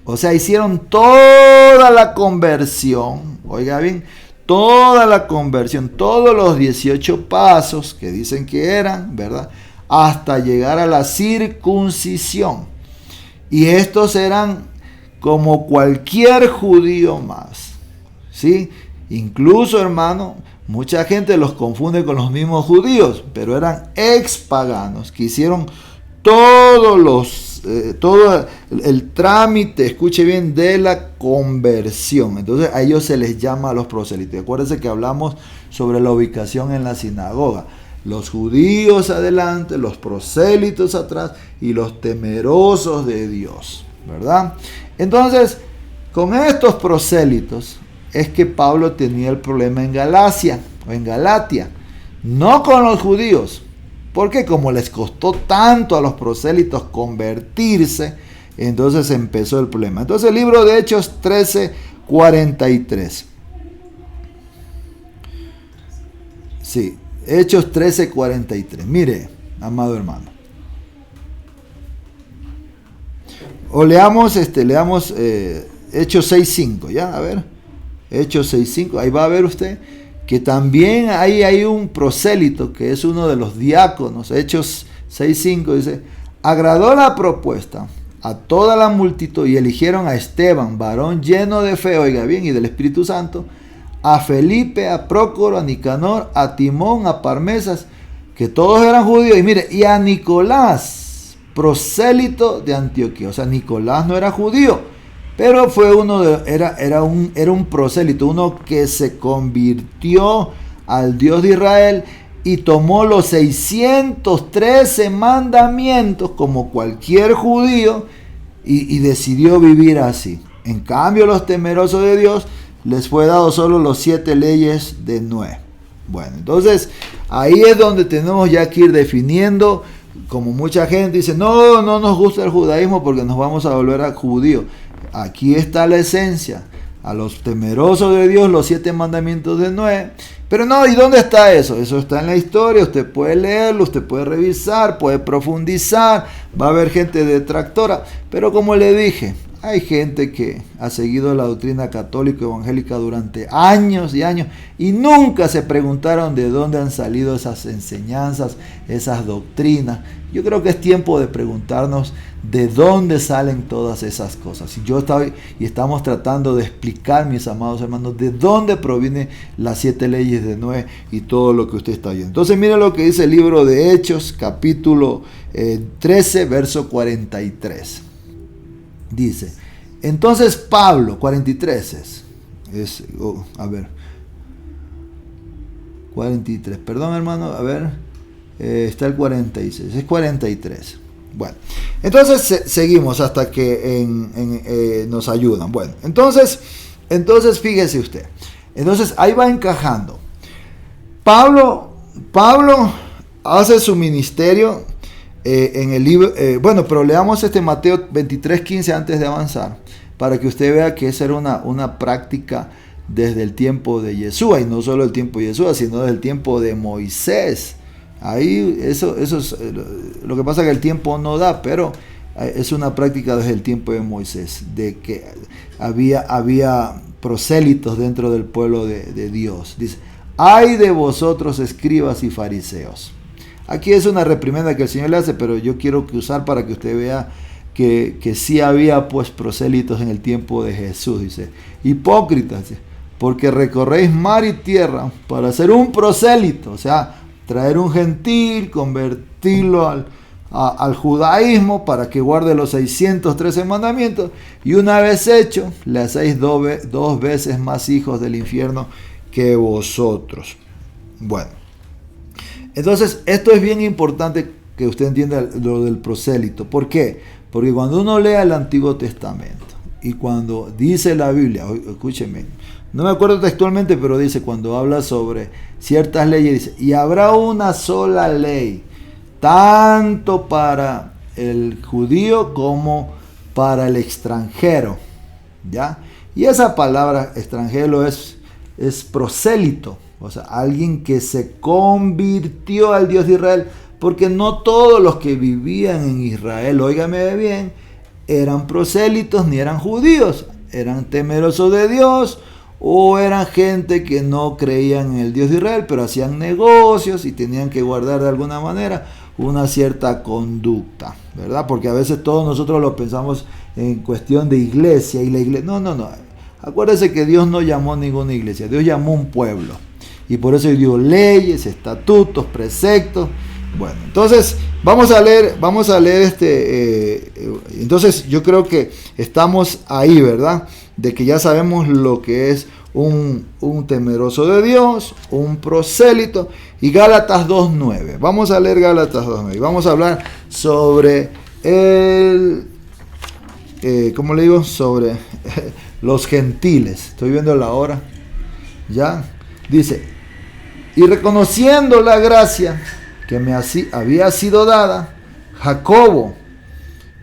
O sea, hicieron toda la conversión, oiga bien, toda la conversión, todos los 18 pasos que dicen que eran, ¿verdad? Hasta llegar a la circuncisión. Y estos eran como cualquier judío más, ¿sí? Incluso, hermano, mucha gente los confunde con los mismos judíos, pero eran expaganos que hicieron todo el trámite, escuche bien, de la conversión. Entonces a ellos se les llama a los prosélitos. Acuérdense que hablamos sobre la ubicación en la sinagoga. Los judíos adelante, los prosélitos atrás y los temerosos de Dios, ¿verdad? Entonces, con estos prosélitos es que Pablo tenía el problema en Galacia o en Galatia, no con los judíos, porque como les costó tanto a los prosélitos convertirse, entonces empezó el problema. Entonces el libro de Hechos 13:43. Sí, Hechos 13:43. Mire, amado hermano. O leamos Hechos 6:5, ¿ya? A ver. Hechos 6:5. Ahí va a ver usted que también hay un prosélito que es uno de los diáconos. Hechos 6:5 dice: agradó la propuesta a toda la multitud y eligieron a Esteban, varón lleno de fe, oiga bien, y del Espíritu Santo, a Felipe, a Prócoro, a Nicanor, a Timón, a Parmesas, que todos eran judíos, y mire, y a Nicolás, prosélito de Antioquía. O sea, Nicolás no era judío, pero fue era un prosélito, uno que se convirtió al Dios de Israel y tomó los 613 mandamientos como cualquier judío y decidió vivir así. En cambio, los temerosos de Dios les fue dado solo los 7 leyes de Noé. Bueno, entonces ahí es donde tenemos ya que ir definiendo. Como mucha gente dice, no nos gusta el judaísmo porque nos vamos a volver a judíos. Aquí está la esencia. A los temerosos de Dios, los 7 mandamientos de Noé. Pero no, ¿y dónde está eso? Eso está en la historia. Usted puede leerlo, usted puede revisar, puede profundizar. Va a haber gente detractora. Pero como le dije, hay gente que ha seguido la doctrina católica evangélica durante años y años y nunca se preguntaron de dónde han salido esas enseñanzas, esas doctrinas. Yo creo que es tiempo de preguntarnos de dónde salen todas esas cosas. Y estamos tratando de explicar, mis amados hermanos, de dónde provienen las 7 leyes de Noé y todo lo que usted está viendo. Entonces, mire lo que dice el libro de Hechos, capítulo 13, verso 43. Dice, entonces Pablo, 43 43, perdón hermano, a ver, está el 46, es 43. Bueno, entonces seguimos hasta que nos ayudan. Bueno, entonces fíjese usted, entonces ahí va encajando. Pablo hace su ministerio en el libro, pero leamos Mateo 23:15 antes de avanzar, para que usted vea que esa era una práctica desde el tiempo de Yeshua, y no solo el tiempo de Yeshua, sino desde el tiempo de Moisés. Ahí eso es lo que pasa, que el tiempo no da, pero es una práctica desde el tiempo de Moisés, de que había prosélitos dentro del pueblo de Dios. Dice, ay de vosotros escribas y fariseos. Aquí es una reprimenda que el Señor le hace, pero yo quiero usar para que usted vea que sí había pues prosélitos en el tiempo de Jesús. Dice, hipócritas, porque recorréis mar y tierra para ser un prosélito, o sea, traer un gentil, convertirlo al judaísmo para que guarde los 613 mandamientos, y una vez hecho, le hacéis dos veces más hijos del infierno que vosotros. Bueno, entonces esto es bien importante que usted entienda lo del prosélito. ¿Por qué? Porque cuando uno lee el Antiguo Testamento y cuando dice la Biblia, escúcheme, no me acuerdo textualmente, pero dice, cuando habla sobre ciertas leyes, dice, y habrá una sola ley, tanto para el judío como para el extranjero, ¿ya? Y esa palabra extranjero es prosélito, o sea, alguien que se convirtió al Dios de Israel, porque no todos los que vivían en Israel, óigame bien, eran prosélitos ni eran judíos, eran temerosos de Dios, o eran gente que no creían en el Dios de Israel, pero hacían negocios y tenían que guardar de alguna manera una cierta conducta, ¿verdad? Porque a veces todos nosotros lo pensamos en cuestión de iglesia, y la iglesia, no. Acuérdese que Dios no llamó ninguna iglesia, Dios llamó un pueblo, y por eso dio leyes, estatutos, preceptos. Bueno, entonces vamos a leer entonces yo creo que estamos ahí, ¿verdad? De que ya sabemos lo que es un temeroso de Dios, un prosélito, y Gálatas 2:9. Vamos a leer Gálatas 2:9 y vamos a hablar sobre ¿cómo le digo? Sobre los gentiles. Estoy viendo la hora. Ya. Dice, y reconociendo la gracia que me había sido dada, Jacobo,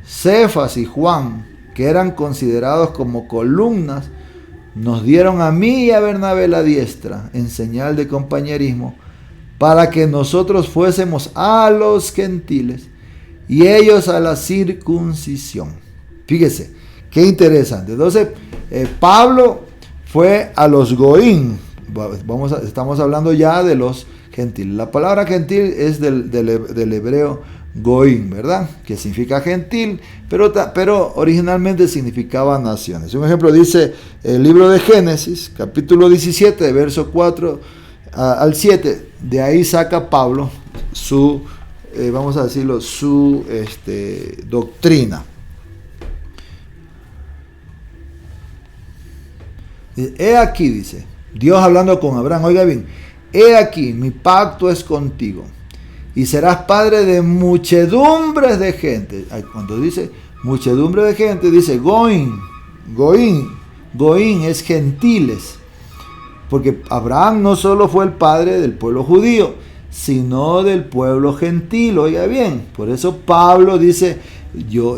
Cefas y Juan, que eran considerados como columnas, nos dieron a mí y a Bernabé la diestra, en señal de compañerismo, para que nosotros fuésemos a los gentiles y ellos a la circuncisión. Fíjese, qué interesante. Entonces, Pablo fue a los goín. Estamos hablando ya de los gentiles. La palabra gentil es del hebreo goín, ¿verdad? Que significa gentil, pero originalmente significaba naciones. Un ejemplo dice el libro de Génesis, capítulo 17, verso 4 al 7. De ahí saca Pablo su, vamos a decirlo, su doctrina. He aquí, dice Dios hablando con Abraham, oiga bien, he aquí, mi pacto es contigo, y serás padre de muchedumbres de gente. Cuando dice muchedumbre de gente, dice goín es gentiles, porque Abraham no solo fue el padre del pueblo judío, sino del pueblo gentil, oiga bien. Por eso Pablo dice,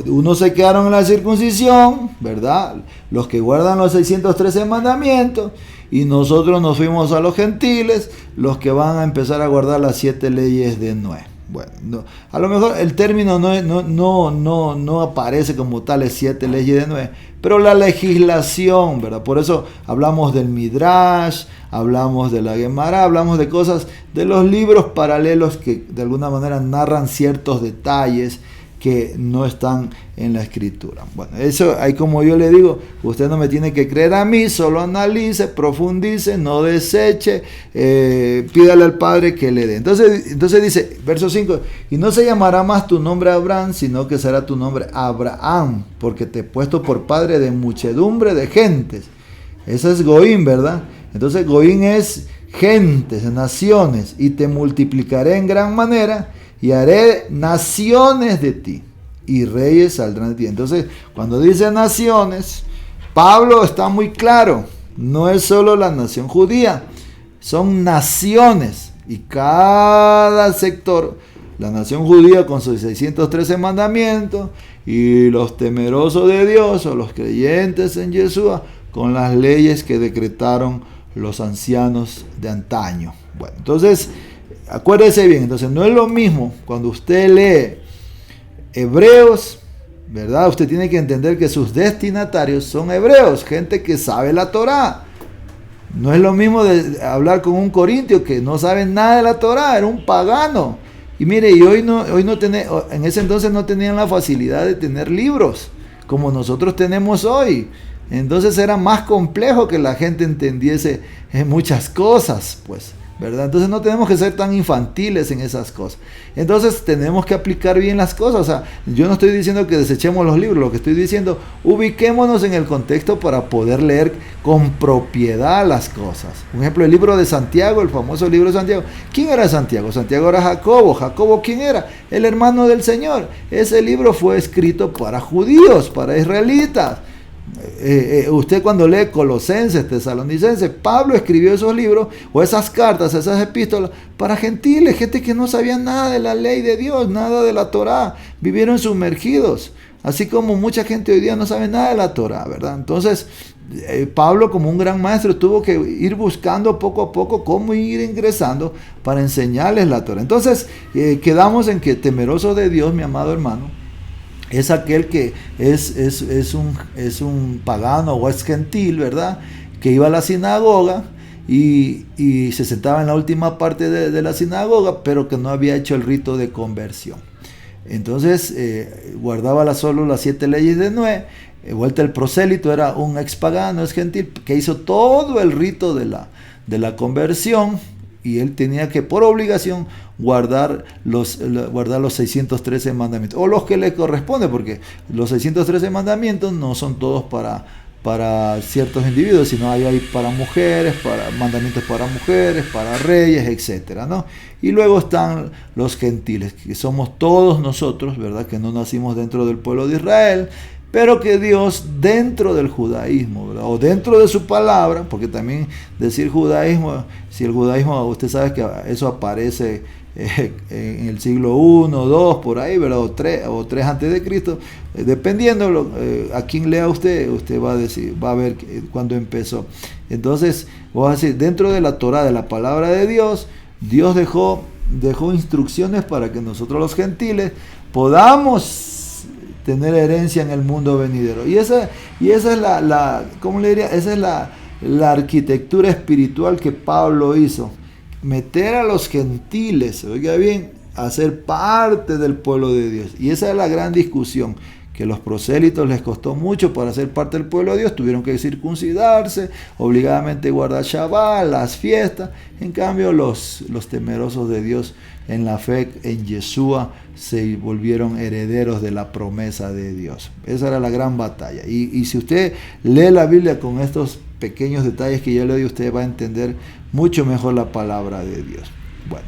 unos se quedaron en la circuncisión, ¿verdad? Los que guardan los 613 mandamientos, y nosotros nos fuimos a los gentiles, los que van a empezar a guardar las 7 leyes de Noé. Bueno, a lo mejor el término no aparece como tales 7 leyes de Noé, pero la legislación, ¿verdad? Por eso hablamos del Midrash, hablamos de la Gemara, hablamos de cosas, de los libros paralelos que de alguna manera narran ciertos detalles que no están en la escritura. Bueno, eso ahí, como yo le digo, usted no me tiene que creer a mí, solo analice, profundice, no deseche, pídale al Padre que le dé. Entonces dice, verso 5, y no se llamará más tu nombre Abraham, sino que será tu nombre Abraham, porque te he puesto por padre de muchedumbre de gentes. Eso es goín, ¿verdad? Entonces goín es gentes, naciones, y te multiplicaré en gran manera, y haré naciones de ti, y reyes saldrán de ti. Entonces, cuando dice naciones, Pablo está muy claro, no es solo la nación judía, son naciones, y cada sector, la nación judía con sus 613 mandamientos, y los temerosos de Dios, o los creyentes en Yeshua, con las leyes que decretaron los ancianos de antaño. Bueno, entonces, acuérdese bien, entonces no es lo mismo cuando usted lee Hebreos, ¿verdad? Usted tiene que entender que sus destinatarios son hebreos, gente que sabe la Torá. No es lo mismo de hablar con un corintio que no sabe nada de la Torá, era un pagano. Y mire, en ese entonces no tenían la facilidad de tener libros como nosotros tenemos hoy. Entonces era más complejo que la gente entendiese muchas cosas, pues. ¿verdad? Entonces no tenemos que ser tan infantiles en esas cosas. Entonces tenemos que aplicar bien las cosas. O sea, yo no estoy diciendo que desechemos los libros, lo que estoy diciendo, ubiquémonos en el contexto para poder leer con propiedad las cosas. Por ejemplo, el libro de Santiago, el famoso libro de Santiago. ¿Quién era Santiago? Santiago era Jacobo. Jacobo, ¿quién era? El hermano del Señor. Ese libro fue escrito para judíos, para israelitas. Usted cuando lee Colosenses, Tesalonicenses, Pablo escribió esos libros o esas cartas, esas epístolas para gentiles, gente que no sabía nada de la ley de Dios, nada de la Torá, vivieron sumergidos, así como mucha gente hoy día no sabe nada de la Torá, ¿verdad? Entonces Pablo, como un gran maestro, tuvo que ir buscando poco a poco cómo ir ingresando para enseñarles la Torá. Entonces quedamos en que temeroso de Dios, mi amado hermano, es aquel que es un pagano o es gentil, ¿verdad? Que iba a la sinagoga y se sentaba en la última parte de la sinagoga, pero que no había hecho el rito de conversión. Entonces guardaba solo las 7 leyes de Noé. Vuelta el prosélito era un ex pagano, es gentil, que hizo todo el rito de la conversión. Y él tenía que, por obligación, guardar los 613 mandamientos. O los que le corresponde, porque los 613 mandamientos no son todos para ciertos individuos, sino hay para mujeres, mandamientos para mujeres, para reyes, etcétera, ¿no? Y luego están los gentiles, que somos todos nosotros, ¿verdad? Que no nacimos dentro del pueblo de Israel, pero que Dios dentro del judaísmo, ¿verdad? O dentro de su palabra, porque también decir judaísmo, si el judaísmo, usted sabe que eso aparece en el siglo I, II, por ahí, ¿verdad? O 3 antes de Cristo, dependiendo a quién lea usted va a ver cuándo empezó. Entonces, vamos a decir, dentro de la Torá, de la palabra de Dios, Dios dejó instrucciones para que nosotros los gentiles podamos tener herencia en el mundo venidero. Y esa es ¿cómo le diría? Esa es la arquitectura espiritual que Pablo hizo. Meter a los gentiles, oiga bien, a ser parte del pueblo de Dios. Y esa es la gran discusión, que los prosélitos les costó mucho para ser parte del pueblo de Dios. Tuvieron que circuncidarse, obligadamente guardar Shabbat, las fiestas. En cambio, los temerosos de Dios en la fe en Yeshua se volvieron herederos de la promesa de Dios. Esa era la gran batalla. Y si usted lee la Biblia con estos pequeños detalles que yo le doy, usted va a entender mucho mejor la palabra de Dios. Bueno,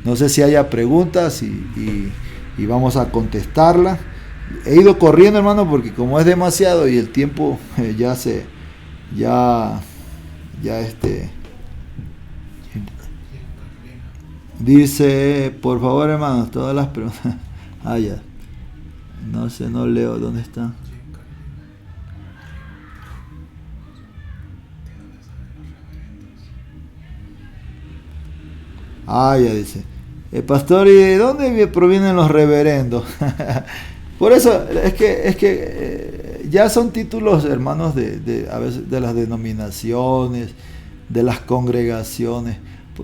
no sé si haya preguntas y vamos a contestarla. He ido corriendo, hermano, porque como es demasiado y el tiempo dice, por favor, hermanos, todas las preguntas. Ya. No sé, no leo. ¿Dónde está? Ya dice. Pastor, ¿y de dónde provienen los reverendos? Por eso, es que ya son títulos, hermanos, a veces de las denominaciones, de las congregaciones.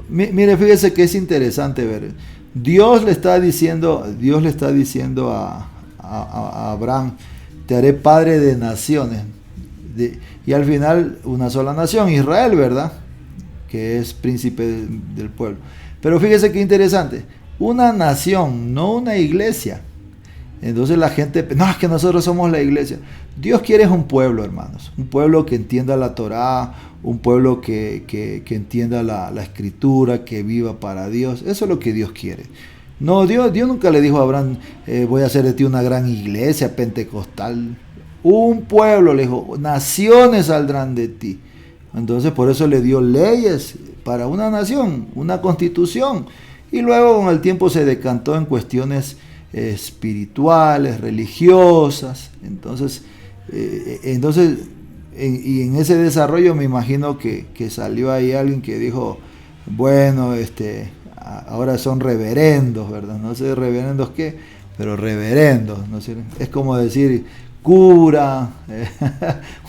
Mire, fíjese que es interesante ver. Dios le está diciendo a Abraham, te haré padre de naciones. Y al final, una sola nación, Israel, ¿verdad? Que es príncipe del pueblo. Pero fíjese qué interesante. Una nación, no una iglesia. Entonces la gente, no, es que nosotros somos la iglesia. Dios quiere es un pueblo, hermanos. Un pueblo que entienda la Torá, un pueblo que entienda la escritura, que viva para Dios. Eso es lo que Dios quiere. No, Dios nunca le dijo a Abraham, voy a hacer de ti una gran iglesia pentecostal. Un pueblo, le dijo, naciones saldrán de ti. Entonces por eso le dio leyes para una nación, una constitución. Y luego con el tiempo se decantó en cuestiones espirituales, religiosas. Entonces en ese desarrollo me imagino que salió ahí alguien que dijo, bueno, ahora son reverendos, ¿verdad? No sé reverendos qué, pero reverendos, ¿no? Es como decir cura,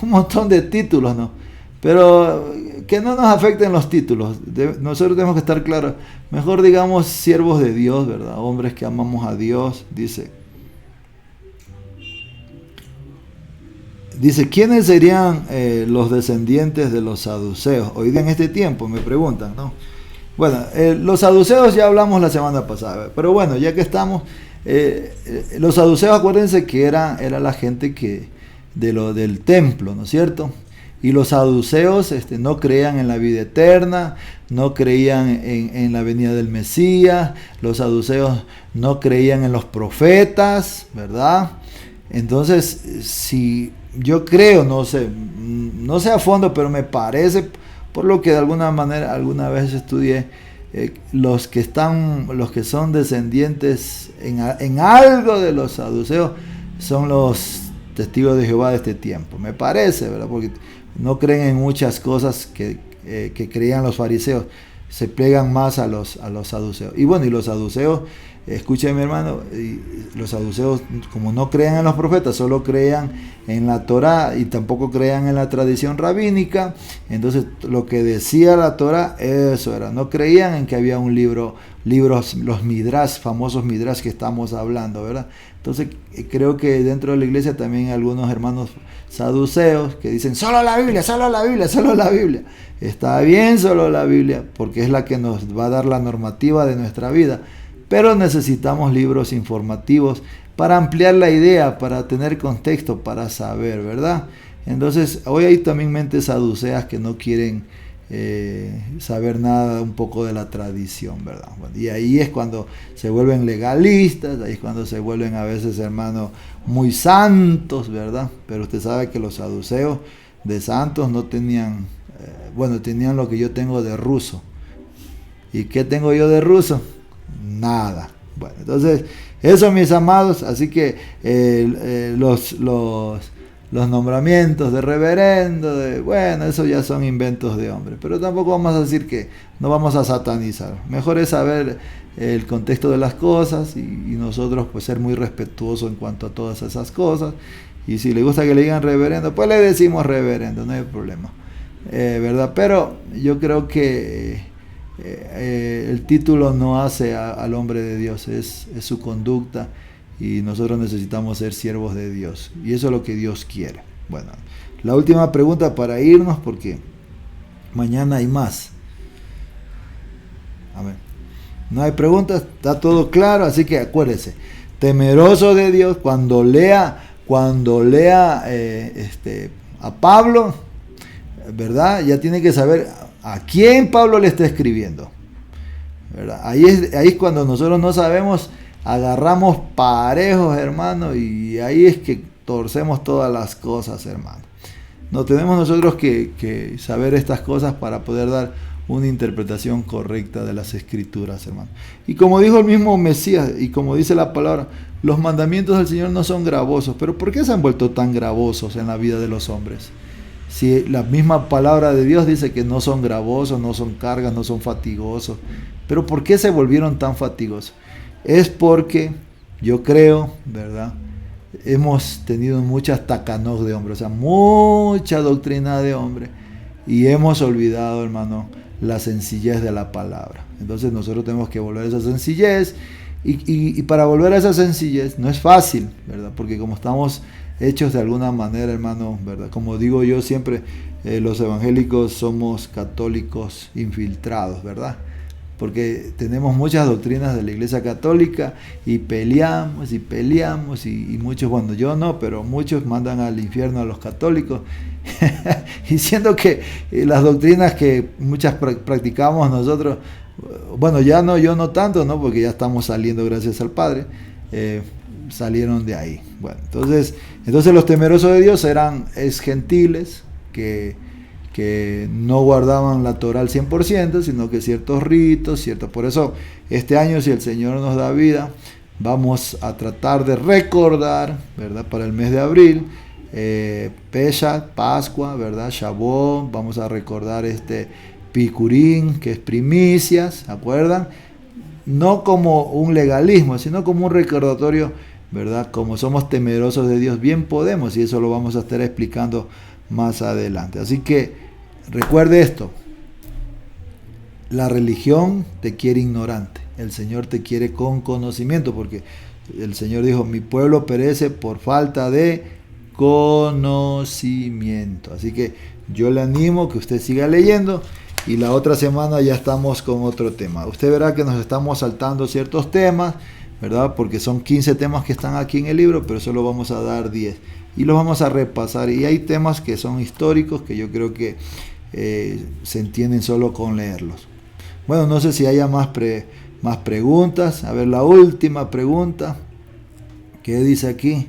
un montón de títulos, ¿no? Pero que no nos afecten los títulos. Nosotros tenemos que estar claros. Mejor digamos siervos de Dios, ¿verdad? Hombres que amamos a Dios. Dice, ¿quiénes serían los descendientes de los saduceos? Hoy día en este tiempo me preguntan, ¿no? Bueno, los saduceos ya hablamos la semana pasada, pero bueno, ya que estamos, los saduceos, acuérdense que era la gente del templo, ¿no es cierto? Y los saduceos no creían en la vida eterna, no creían en la venida del Mesías, los saduceos no creían en los profetas, ¿verdad? Entonces, si yo creo, no sé a fondo, pero me parece, por lo que de alguna manera alguna vez estudié, los que son descendientes en algo de los saduceos son los testigos de Jehová de este tiempo, me parece, ¿verdad? Porque no creen en muchas cosas que creían los fariseos, se plegan más a los saduceos. Y bueno, y los saduceos, escuchen mi hermano, los saduceos, como no creían en los profetas, solo creían en la Torá y tampoco creían en la tradición rabínica. Entonces lo que decía la Torá, eso era, no creían en que había un libros, los midrash, famosos midrash que estamos hablando, ¿verdad? Entonces creo que dentro de la iglesia también hay algunos hermanos saduceos que dicen solo la Biblia, solo la Biblia, solo la Biblia. Está bien solo la Biblia, porque es la que nos va a dar la normativa de nuestra vida, pero necesitamos libros informativos para ampliar la idea, para tener contexto, para saber, ¿verdad? Entonces hoy hay también mentes saduceas que no quieren saber nada un poco de la tradición, ¿verdad? Bueno, y ahí es cuando se vuelven legalistas, ahí es cuando se vuelven a veces, hermanos, muy santos, ¿verdad? Pero usted sabe que los saduceos de santos no tenían, tenían lo que yo tengo de ruso. ¿Y qué tengo yo de ruso? Nada. Bueno, entonces, eso, mis amados, así que los nombramientos de reverendo, eso ya son inventos de hombre, pero tampoco vamos a decir que no vamos a satanizar. Mejor es saber el contexto de las cosas y nosotros pues ser muy respetuosos en cuanto a todas esas cosas. Y si le gusta que le digan reverendo, pues le decimos reverendo, no hay problema, ¿verdad? Pero yo creo que el título no hace al hombre de Dios, es su conducta. Y nosotros necesitamos ser siervos de Dios. Y eso es lo que Dios quiere. Bueno, la última pregunta para irnos, porque mañana hay más. A ver. No hay preguntas, está todo claro, así que acuérdese. Temeroso de Dios, cuando lea a Pablo, ¿verdad? Ya tiene que saber a quién Pablo le está escribiendo, ¿verdad? Ahí es cuando nosotros no sabemos, agarramos parejos, hermano, y ahí es que torcemos todas las cosas, hermano. No tenemos nosotros que saber estas cosas para poder dar una interpretación correcta de las escrituras, hermano. Y como dijo el mismo Mesías, y como dice la palabra, los mandamientos del Señor no son gravosos. Pero ¿por qué se han vuelto tan gravosos en la vida de los hombres? Si la misma palabra de Dios dice que no son gravosos, no son cargas, no son fatigosos. Pero ¿por qué se volvieron tan fatigosos? Es porque yo creo, ¿verdad? Hemos tenido muchas tacanos de hombre, o sea, mucha doctrina de hombre, y hemos olvidado, hermano, la sencillez de la palabra. Entonces nosotros tenemos que volver a esa sencillez, y para volver a esa sencillez no es fácil, ¿verdad? Porque como estamos hechos de alguna manera, hermano, ¿verdad? Como digo yo siempre, los evangélicos somos católicos infiltrados, ¿verdad? Porque tenemos muchas doctrinas de la Iglesia Católica y peleamos, y muchos, bueno, yo no, pero muchos mandan al infierno a los católicos, diciendo que las doctrinas que muchas practicamos nosotros, bueno, ya no, yo no tanto, ¿no? Porque ya estamos saliendo, gracias al Padre, salieron de ahí. Bueno, entonces los temerosos de Dios es gentiles que no guardaban la Torah al 100%, sino que ciertos ritos, por eso este año, si el Señor nos da vida, vamos a tratar de recordar, ¿verdad? Para el mes de abril, Pesach, Pascua, ¿verdad? Shavuot, vamos a recordar Picurín, que es primicias, ¿se acuerdan? No como un legalismo, sino como un recordatorio, ¿verdad? Como somos temerosos de Dios, bien podemos, y eso lo vamos a estar explicando más adelante. Así que recuerde esto: la religión te quiere ignorante, el Señor te quiere con conocimiento, porque el Señor dijo: mi pueblo perece por falta de conocimiento. Así que yo le animo que usted siga leyendo y la otra semana ya estamos con otro tema. Usted verá que nos estamos saltando ciertos temas, ¿verdad? Porque son 15 temas que están aquí en el libro, pero solo vamos a dar 10 y los vamos a repasar. Y hay temas que son históricos que yo creo que se entienden solo con leerlos. Bueno, no sé si haya más preguntas. A ver, la última pregunta. ¿Qué dice aquí?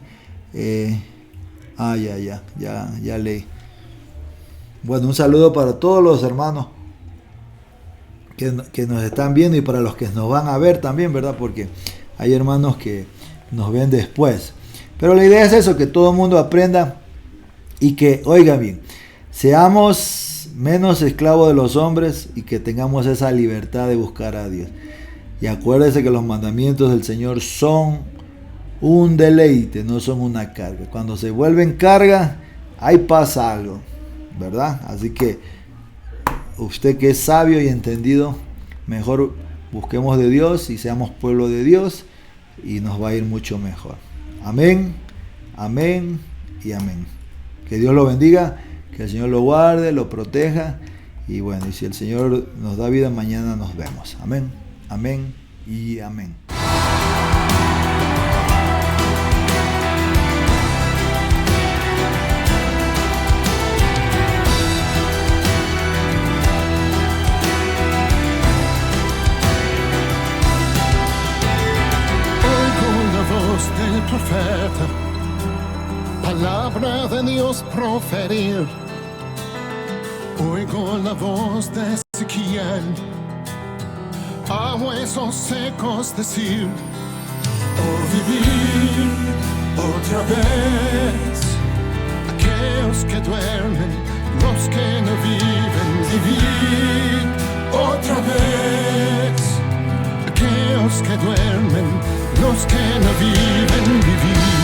Ya leí. Bueno, un saludo para todos los hermanos que nos están viendo y para los que nos van a ver también, ¿verdad? Porque hay hermanos que nos ven después. Pero la idea es eso, que todo el mundo aprenda y que, oiga bien, seamos menos esclavos de los hombres y que tengamos esa libertad de buscar a Dios. Y acuérdese que los mandamientos del Señor son un deleite, no son una carga. Cuando se vuelven carga, ahí pasa algo, ¿verdad? Así que usted que es sabio y entendido, mejor busquemos de Dios y seamos pueblo de Dios y nos va a ir mucho mejor. Amén, amén y amén. Que Dios lo bendiga, que el Señor lo guarde, lo proteja y bueno, y si el Señor nos da vida, mañana nos vemos. Amén, amén y amén. Del profeta, palabra de Dios proferir. Oigo la voz de Ezequiel, a huesos secos decir: oh, vivir otra vez. Aquellos que duermen, los que no viven, vivir otra vez. Aquellos que duermen, los que no viven, vivir.